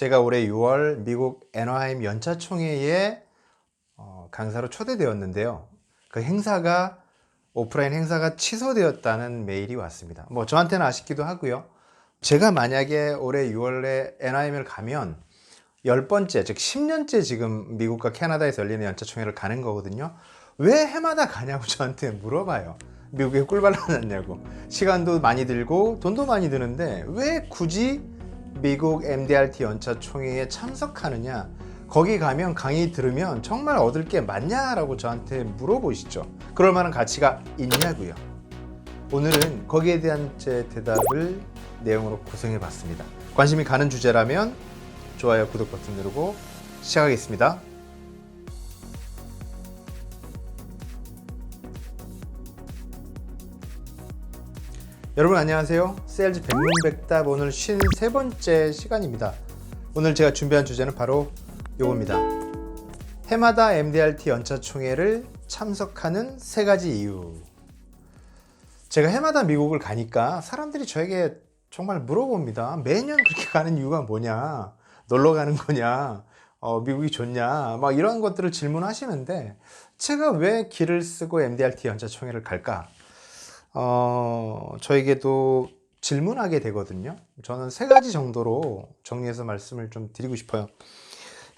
제가 올해 6월 미국 애너하임 연차총회에 강사로 초대되었는데요. 그 행사가 오프라인 행사가 취소되었다는 메일이 왔습니다. 뭐 저한테는 아쉽기도 하고요. 제가 만약에 올해 6월에 애너하임을 가면 10번째, 즉 10년째 지금 미국과 캐나다에서 열리는 연차총회를 가는 거거든요. 왜 해마다 가냐고 저한테 물어봐요. 미국에 꿀 발라놨냐고. 시간도 많이 들고 돈도 많이 드는데 왜 굳이 미국 MDRT 연차총회에 참석하느냐, 거기 가면 강의 들으면 정말 얻을 게 많냐라고 저한테 물어보시죠. 그럴 만한 가치가 있냐고요. 오늘은 거기에 대한 제 대답을 내용으로 구성해 봤습니다. 관심이 가는 주제라면 좋아요, 구독 버튼 누르고 시작하겠습니다. 여러분 안녕하세요. 세일즈 백문백답 오늘 53번째 시간입니다. 오늘 제가 준비한 주제는 바로 요겁니다. 해마다 MDRT 연차총회를 참석하는 3가지 이유. 제가 해마다 미국을 가니까 사람들이 저에게 정말 물어봅니다. 매년 그렇게 가는 이유가 뭐냐? 놀러 가는 거냐? 미국이 좋냐? 막 이런 것들을 질문하시는데 제가 왜 길을 쓰고 MDRT 연차총회를 갈까? 저에게도 질문하게 되거든요. 저는 3가지 정도로 정리해서 말씀을 좀 드리고 싶어요.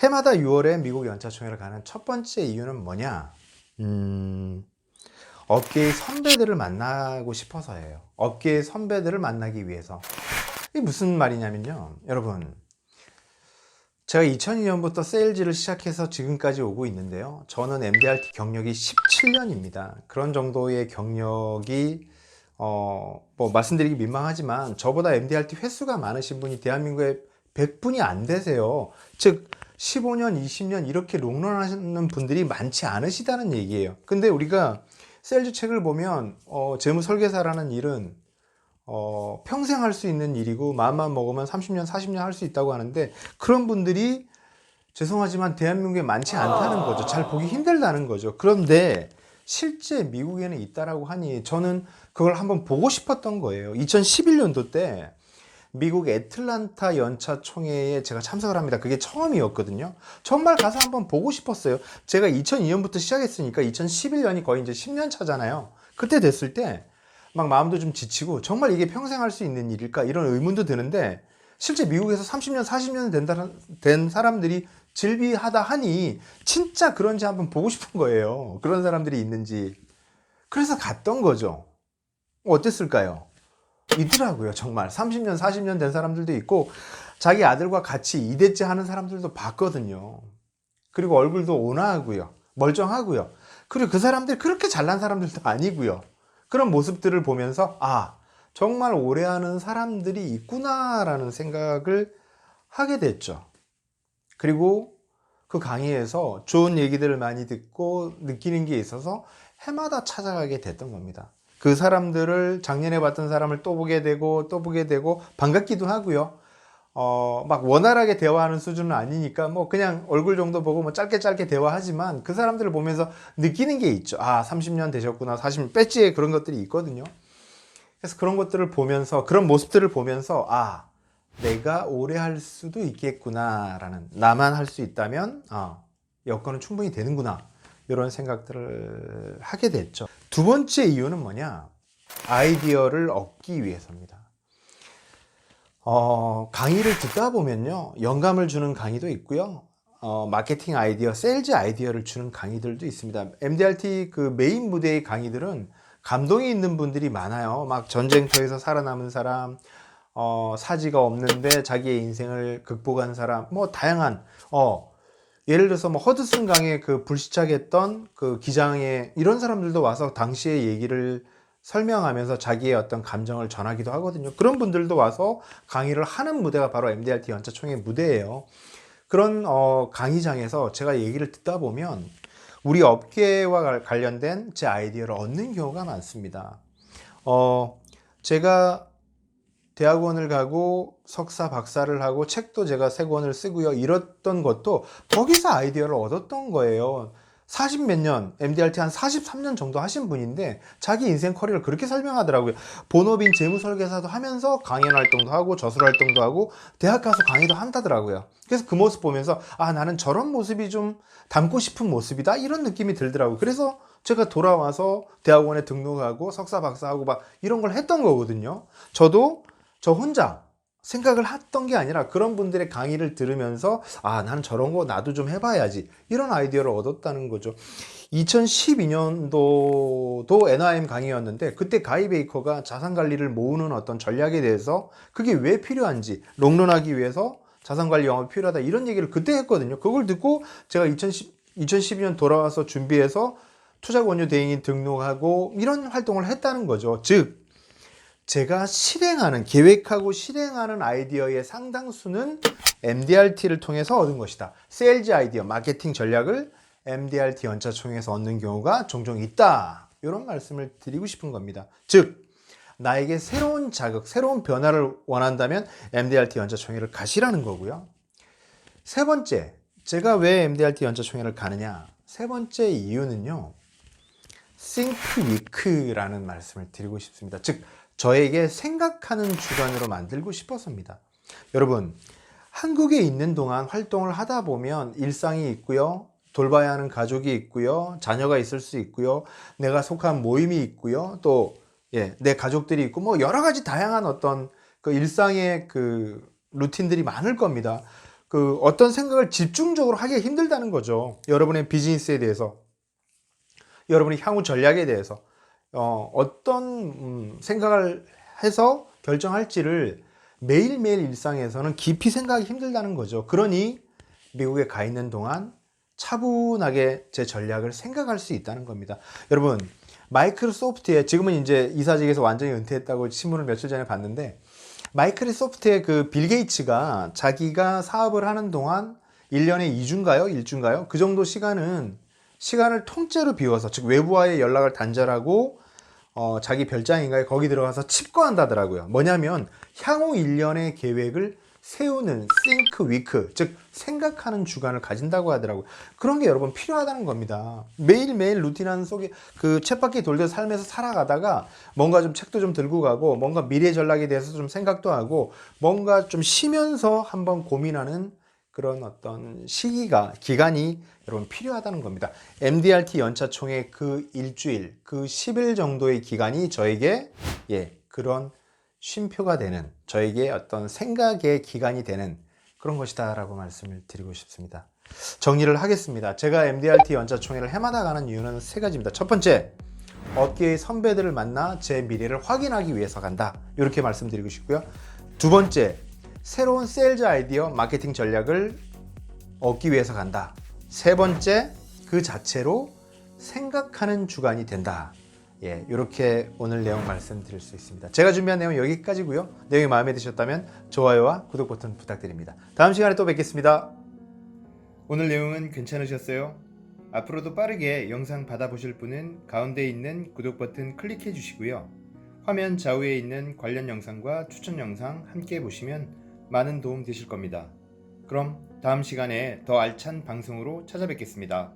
해마다 6월에 미국 연차총회를 가는 첫 번째 이유는 뭐냐? 업계의 선배들을 만나고 싶어서예요. 업계의 선배들을 만나기 위해서. 이게 무슨 말이냐면요. 여러분, 제가 2002년부터 세일즈를 시작해서 지금까지 오고 있는데요. 저는 MDRT 경력이 17년입니다. 그런 정도의 경력이 뭐 말씀드리기 민망하지만 저보다 MDRT 횟수가 많으신 분이 대한민국에 100분이 안 되세요. 즉 15년, 20년 이렇게 롱런 하시는 분들이 많지 않으시다는 얘기예요. 근데 우리가 세일즈 책을 보면 재무 설계사라는 일은 평생 할 수 있는 일이고 마음만 먹으면 30년, 40년 할 수 있다고 하는데 그런 분들이 죄송하지만 대한민국에 많지 않다는 거죠. 잘 보기 힘들다는 거죠. 그런데 실제 미국에는 있다라고 하니 저는 그걸 한번 보고 싶었던 거예요. 2011년도 때 미국 애틀란타 연차총회에 제가 참석을 합니다. 그게 처음이었거든요. 정말 가서 한번 보고 싶었어요. 제가 2002년부터 시작했으니까 2011년이 거의 이제 10년 차잖아요. 그때 됐을 때 막 마음도 좀 지치고 정말 이게 평생 할 수 있는 일일까 이런 의문도 드는데 실제 미국에서 30년, 40년 된 사람들이 질비하다 하니 진짜 그런지 한번 보고 싶은 거예요. 그런 사람들이 있는지. 그래서 갔던 거죠. 어땠을까요? 있더라고요. 정말 30년, 40년 된 사람들도 있고 자기 아들과 같이 2대째 하는 사람들도 봤거든요. 그리고 얼굴도 온화하고요. 멀쩡하고요. 그리고 그 사람들이 그렇게 잘난 사람들도 아니고요. 그런 모습들을 보면서 정말 오래 하는 사람들이 있구나라는 생각을 하게 됐죠. 그리고 그 강의에서 좋은 얘기들을 많이 듣고 느끼는 게 있어서 해마다 찾아가게 됐던 겁니다. 그 사람들을 작년에 봤던 사람을 또 보게 되고 또 보게 되고 반갑기도 하고요. 막 원활하게 대화하는 수준은 아니니까 뭐 그냥 얼굴 정도 보고 뭐 짧게 대화하지만 그 사람들을 보면서 느끼는 게 있죠. 30년 되셨구나. 40년 배지에 그런 것들이 있거든요. 그래서 그런 것들을 보면서 그런 모습들을 보면서 내가 오래 할 수도 있겠구나라는, 나만 할 수 있다면 여건은 충분히 되는구나 이런 생각들을 하게 됐죠. 두 번째 이유는 뭐냐? 아이디어를 얻기 위해서입니다. 강의를 듣다 보면요, 영감을 주는 강의도 있고요, 마케팅 아이디어, 세일즈 아이디어를 주는 강의들도 있습니다. MDRT 그 메인 무대의 강의들은 감동이 있는 분들이 많아요. 막 전쟁터에서 살아남은 사람, 사지가 없는데 자기의 인생을 극복한 사람, 뭐 다양한, 예를 들어서 뭐 허드슨 강에 그 불시착했던 그 기장에 이런 사람들도 와서 당시의 얘기를 설명하면서 자기의 어떤 감정을 전하기도 하거든요. 그런 분들도 와서 강의를 하는 무대가 바로 MDRT 연차총회 무대예요. 그런 강의장에서 제가 얘기를 듣다 보면 우리 업계와 관련된 제 아이디어를 얻는 경우가 많습니다. 제가 대학원을 가고 석사, 박사를 하고 책도 제가 3권을 쓰고요. 이랬던 것도 거기서 아이디어를 얻었던 거예요. 40 몇 년, MDRT 한 43년 정도 하신 분인데 자기 인생 커리어를 그렇게 설명하더라고요. 본업인 재무설계사도 하면서 강연 활동도 하고 저술 활동도 하고 대학 가서 강의도 한다더라고요. 그래서 그 모습 보면서 아, 나는 저런 모습이 좀 닮고 싶은 모습이다, 이런 느낌이 들더라고요. 그래서 제가 돌아와서 대학원에 등록하고 석사 박사하고 막 이런 걸 했던 거거든요. 저도 저 혼자 생각을 했던 게 아니라 그런 분들의 강의를 들으면서 아, 나는 저런 거 나도 좀 해봐야지, 이런 아이디어를 얻었다는 거죠. 2012년도도 NIM 강의였는데 그때 가이 베이커가 자산관리를 모으는 어떤 전략에 대해서 그게 왜 필요한지 롱런하기 위해서 자산관리 영업이 필요하다, 이런 얘기를 그때 했거든요. 그걸 듣고 제가 2012년 돌아와서 준비해서 투자권유 대행인 등록하고 이런 활동을 했다는 거죠. 즉 제가 계획하고 실행하는 아이디어의 상당수는 MDRT를 통해서 얻은 것이다. 세일즈 아이디어, 마케팅 전략을 MDRT 연차총회에서 얻는 경우가 종종 있다, 이런 말씀을 드리고 싶은 겁니다. 즉 나에게 새로운 자극, 새로운 변화를 원한다면 MDRT 연차총회를 가시라는 거고요. 세 번째, 제가 왜 MDRT 연차총회를 가느냐, 세 번째 이유는요, Think Week라는 말씀을 드리고 싶습니다. 즉 저에게 생각하는 주간으로 만들고 싶어서입니다. 여러분, 한국에 있는 동안 활동을 하다 보면 일상이 있고요, 돌봐야 하는 가족이 있고요, 자녀가 있을 수 있고요, 내가 속한 모임이 있고요, 또 내 가족들이 있고, 뭐 여러 가지 다양한 어떤 그 일상의 그 루틴들이 많을 겁니다. 그 어떤 생각을 집중적으로 하기가 힘들다는 거죠. 여러분의 비즈니스에 대해서, 여러분의 향후 전략에 대해서 어떤 생각을 해서 결정할지를 매일매일 일상에서는 깊이 생각하기 힘들다는 거죠. 그러니 미국에 가 있는 동안 차분하게 제 전략을 생각할 수 있다는 겁니다. 여러분, 마이크로소프트에 지금은 이제 이사직에서 완전히 은퇴했다고 신문을 며칠 전에 봤는데, 마이크로소프트의 그 빌 게이츠가 자기가 사업을 하는 동안 1년에 2주인가요? 1주인가요? 그 정도 시간을 통째로 비워서, 즉 외부와의 연락을 단절하고 자기 별장인가에 거기 들어가서 칩거한다더라고요. 뭐냐면 향후 1년의 계획을 세우는 think week, 즉 생각하는 주간을 가진다고 하더라고요. 그런 게 여러분 필요하다는 겁니다. 매일매일 루틴한 속에 그 쳇바퀴 돌듯 삶에서 살아가다가 뭔가 좀 책도 좀 들고 가고, 뭔가 미래 전략에 대해서 좀 생각도 하고, 뭔가 좀 쉬면서 한번 고민하는 그런 어떤 기간이 여러분 필요하다는 겁니다. MDRT 연차총회 그 일주일, 그 10일 정도의 기간이 저에게 그런 쉼표가 되는, 저에게 어떤 생각의 기간이 되는 그런 것이다 라고 말씀을 드리고 싶습니다. 정리를 하겠습니다. 제가 MDRT 연차총회를 해마다 가는 이유는 세 가지입니다. 첫 번째, 업계의 선배들을 만나 제 미래를 확인하기 위해서 간다, 이렇게 말씀드리고 싶고요. 두 번째, 새로운 세일즈 아이디어, 마케팅 전략을 얻기 위해서 간다. 세 번째, 그 자체로 생각하는 주간이 된다. 이렇게 오늘 내용 말씀드릴 수 있습니다. 제가 준비한 내용 여기까지고요. 내용이 마음에 드셨다면 좋아요와 구독 버튼 부탁드립니다. 다음 시간에 또 뵙겠습니다. 오늘 내용은 괜찮으셨어요? 앞으로도 빠르게 영상 받아보실 분은 가운데 있는 구독 버튼 클릭해 주시고요. 화면 좌우에 있는 관련 영상과 추천 영상 함께 보시면 많은 도움 되실 겁니다. 그럼 다음 시간에 더 알찬 방송으로 찾아뵙겠습니다.